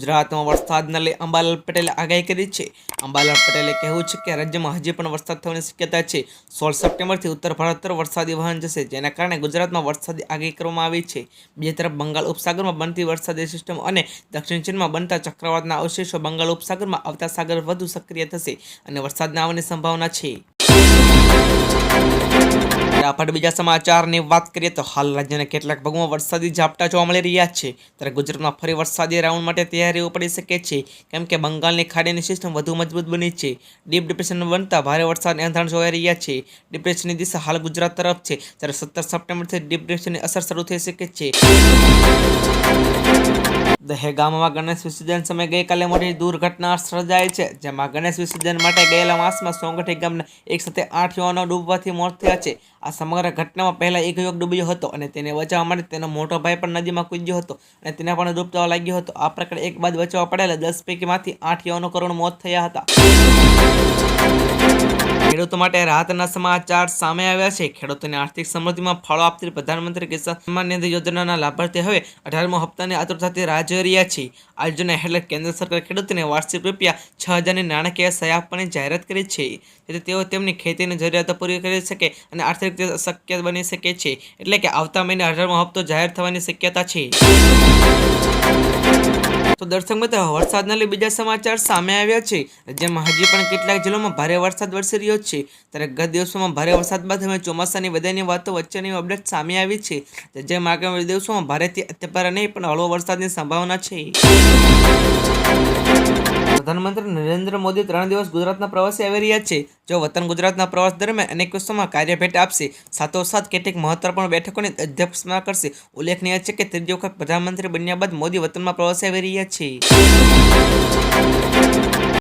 ગુજરાતમાં વરસાદને લઈ અંબાલાલ પટેલે આગાહી કરી છે। અંબાલાલ પટેલે કહ્યું છે કે રાજ્યમાં હજી પણ વરસાદ થવાની શક્યતા છે। 16 સપ્ટેમ્બરથી ઉત્તર ભારત તરફ વરસાદી વહન જશે, જેના કારણે ગુજરાતમાં વરસાદી આગાહી કરવામાં આવી છે। બીજી તરફ બંગાળ ઉપસાગરમાં બનતી વરસાદી સિસ્ટમ અને દક્ષિણ ચીનમાં બનતા ચક્રવાતના અવશેષો બંગાળ ઉપસાગરમાં આવતા સાગર વધુ સક્રિય થશે અને વરસાદના આવવાની સંભાવના છે। આપણે બીજા સમાચારની વાત કરીએ તો હાલ રાજ્યના કેટલાક ભાગોમાં વરસાદી ઝાપટા જોવા મળી રહ્યા છે, ત્યારે ગુજરાતમાં ફરી વરસાદી રાઉન્ડ માટે તૈયારીઓ પડી શકે છે, કેમ કે બંગાળની ખાડીની સિસ્ટમ વધુ મજબૂત બની છે। ડીપ ડિપ્રેશન બનતા ભારે વરસાદની એંધાણ જોવાઈ રહ્યા છે। ડિપ્રેશનની દિશા હાલ ગુજરાત તરફ છે, ત્યારે 17 સપ્ટેમ્બરથી ડિપ્રેશનની અસર શરૂ થઈ શકે છે। દહેગામમાં ગણેશ વિસર્જન સમયે ગઈકાલે મોટી દુર્ઘટના સર્જાઈ છે, જેમાં ગણેશ વિસર્જન માટે ગયેલા માસમાં સોંગઠી ગામના એક સાથે 8 યુવાનો ડૂબવાથી મોત થયા છે। આ સમગ્ર ઘટનામાં પહેલા એક યુવક ડૂબ્યો હતો અને તેને બચાવવા માટે તેનો મોટો ભાઈ પણ નદીમાં કૂદ્યો હતો અને તેને પણ ડૂબતો લાગ્યો હતો। આ પ્રકારે એક બાદ બચાવવા પડેલા 10 પૈકીમાંથી 8 યુવાનો કરુણ મોત થયા હતા। ખેડૂતો માટે રાહતના સમાચાર સામે આવ્યા છે। ખેડૂતોની આર્થિક સમૃદ્ધિમાં ફાળો આપતી પ્રધાનમંત્રી કિસાન સન્માન નિધિ યોજનાના લાભાર્થી હવે 18મો હપ્તાની આતુરતાથી રાહ જોઈ રહ્યા છે। આ યોજના હેઠળ કેન્દ્ર સરકાર ખેડૂતોને વાર્ષિક ₹6,000ની નાણાકીય સહાય આપવાની જાહેરાત કરી છે, જેથી તેઓ તેમની ખેતીની જરૂરિયાતો પૂરી કરી શકે અને આર્થિક રીતે શક્ય બની શકે છે। એટલે કે આવતા મહિને 18મો હપ્તો જાહેર થવાની શક્યતા છે। તો દર્શક મિત્રો, વરસાદના લઈ બીજા સમાચાર સામે આવ્યા છે, જેમાં હજી પણ કેટલાક જિલ્લામાં ભારે વરસાદ વરસી રહ્યો છે। ત્યારે ગત દિવસોમાં ભારે વરસાદ બાદ હવે ચોમાસાની વિદાયની વાતો વચ્ચેની અપડેટ સામે આવી છે, જેમાં આગામી દિવસોમાં ભારેથી અત્યભારે નહીં પણ હળવો વરસાદની સંભાવના છે। પ્રધાનમંત્રી નરેન્દ્ર મોદી 3 દિવસ ગુજરાતના પ્રવાસે આવી રહ્યા છે। જો વતન ગુજરાતના પ્રવાસ દરમિયાન અનેક વિષયોમાં કાર્યભેટ આપશે, સાથોસાથ કેટલીક મહત્વપૂર્ણ બેઠકોની અધ્યક્ષતા કરશે। ઉલ્લેખનીય છે કે ત્રીજી વખત પ્રધાનમંત્રી બન્યા બાદ મોદી વતનમાં પ્રવાસે આવી રહ્યા છે।